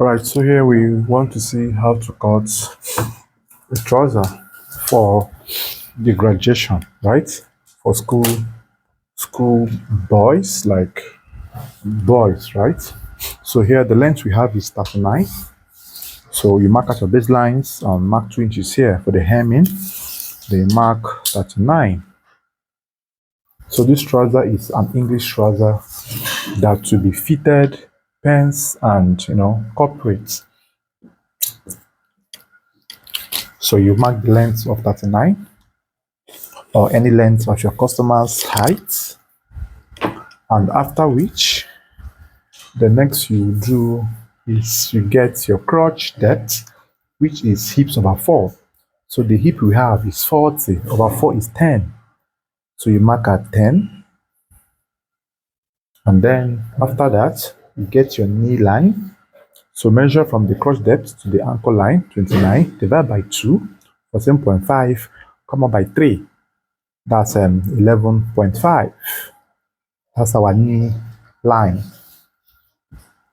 Alright, so here we want to see how to cut a trouser for the graduation, right? For school boys, like boys, right? So here the length we have is 39. So you mark out your baselines and mark 2 inches here for the hemming. They mark 39. So this trouser is an English trouser that to be fitted pants and corporate. So you mark the length of 39 or any length of your customer's height, and after which the next you do is you get your crotch depth, which is hips over 4. So the hip we have is 40, over 4 is 10. So you mark at 10, and then after that you get your knee line. So measure from the crotch depth to the ankle line, 29, divide by 2, 14.5, come up by 3. That's 11.5. That's our knee line.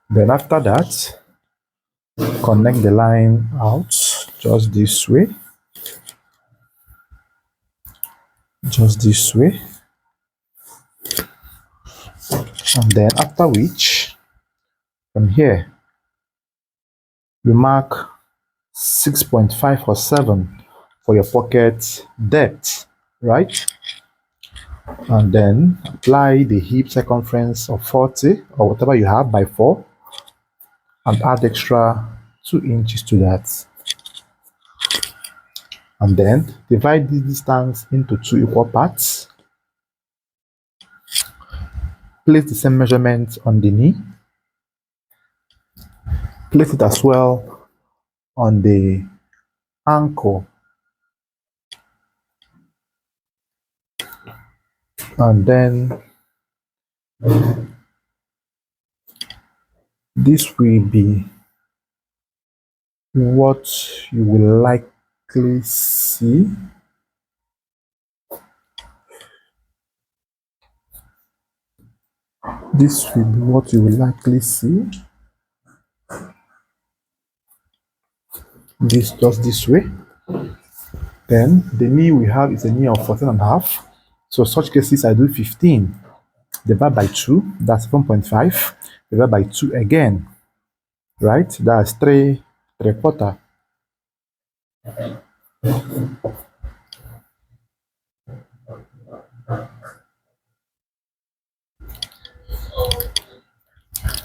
Then after that, connect the line out just this way. Just this way. And then after which, from here, you mark 6.5 or 7 for your pocket depth, right? And then apply the hip circumference of 40 or whatever you have by 4 and add extra 2 inches to that. And then divide this distance into 2 equal parts. Place the same measurement on the knee. Place it as well on the ankle. And then this will be what you will likely see. This will be what you will likely see. This just this way. Then the knee we have is a knee of 14.5. So such cases I do 15. Divide by 2, that's 7.5. Divide by 2 again, right? That's 3/4.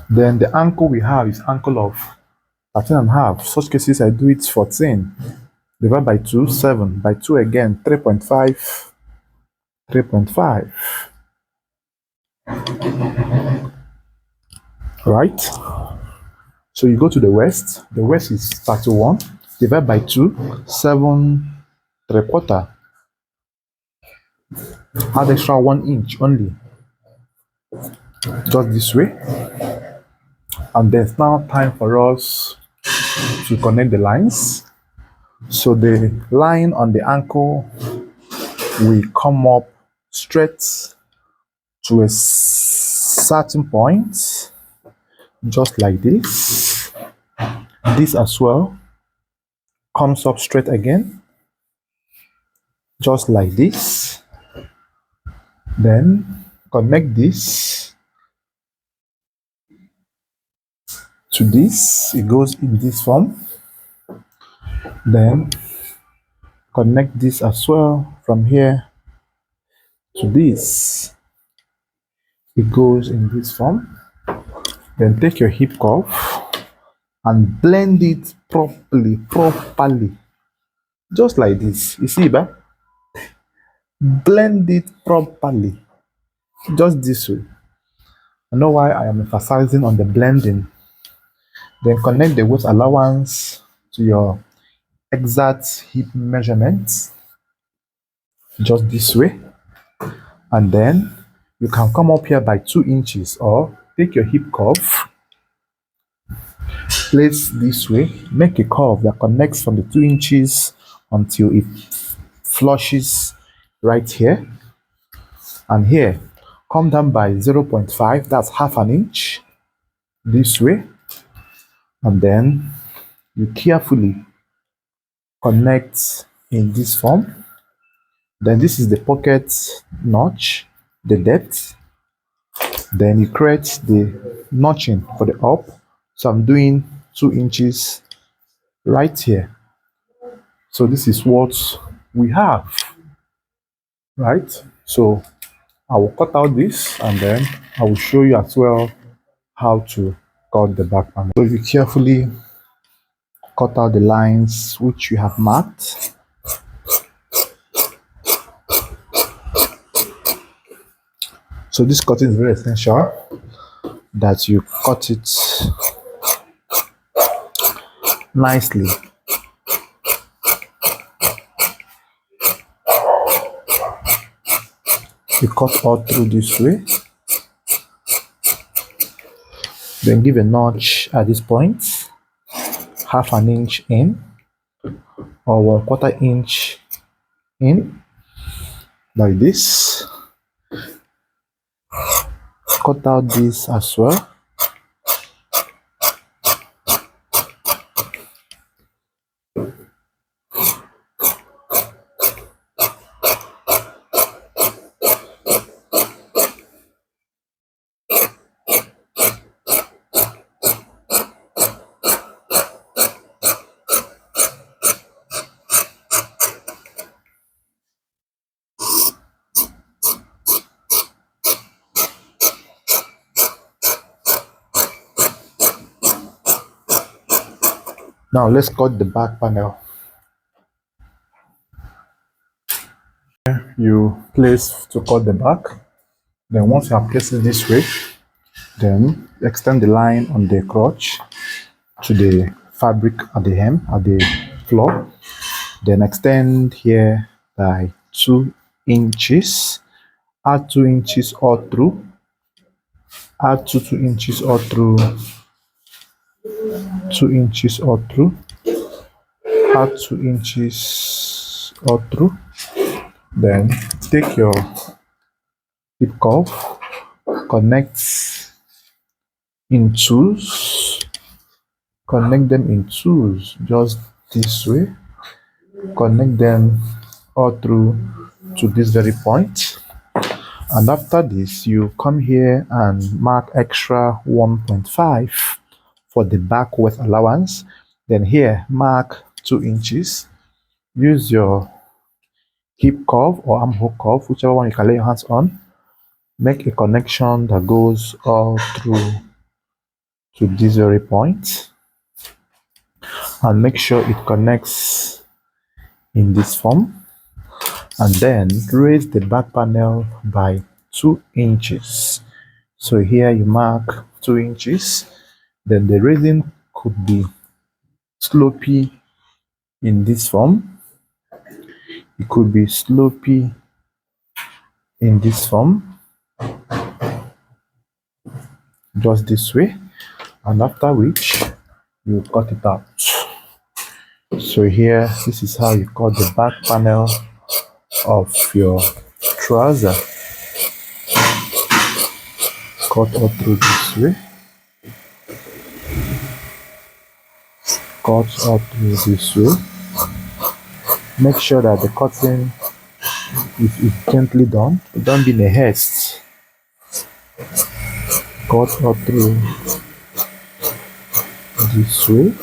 Then the ankle we have is ankle of 13.5. Such cases I do it 14. Divide by 2, 7. By 2 again, 3.5. 3.5. Right? So you go to the waist. The waist is 31. Divide by 2, 7/3. Add extra 1 inch only. Just this way. And then it's now time for us to connect the lines. So the line on the ankle will come up straight to a certain point, just like this. This as well comes up straight again, just like this. Then connect this to this. It goes in this form. Then connect this as well from here to this. It goes in this form. Then take your hip curve and blend it properly, just like this. You see, ba? Blend it properly, just this way. I know why I am emphasizing on the blending. Then connect the waist allowance to your exact hip measurements, just this way. And then you can come up here by 2 inches or take your hip curve, place this way, make a curve that connects from the 2 inches until it flushes right here. And here, come down by 0.5, that's half an inch, this way. and then you carefully connect in this form. Then this is the pocket notch, the depth. Then you create the notching for the up. So I'm doing 2 inches right here. So this is what we have, right? So I will cut out this and then I will show you as well how to cut the back panel. So you carefully cut out the lines which you have marked. So this cutting is very essential that you cut it nicely. You cut all through this way, then give a notch at this point, half an inch in or 1/4 inch in, like this. Cut out this as well. Now let's cut the back panel. You place to cut the back. Then once you have placed it this way, then extend the line on the crotch to the fabric at the hem, at the floor. Then extend here by 2 inches. Add 2 inches all through. Add 2 inches all through. 2 inches all through. Add 2 inches all through. Then take your hip curve, connect in twos, connect them in twos just this way, connect them all through to this very point. And after this, you come here and mark extra 1.5 for the back width allowance. Then here mark 2 inches. Use your hip curve or armhole curve, whichever one you can lay your hands on. Make a connection that goes all through to this very point, and make sure it connects in this form. And then raise the back panel by 2 inches. So here you mark 2 inches. Then the raising could be slopey in this form. It could be slopey in this form, just this way, and after which you cut it out. So here, this is how you cut the back panel of your trouser. Cut all through this way. Cut all through this way. Make sure that the cutting is gently done. Don't be in a haste. Cut all through this way.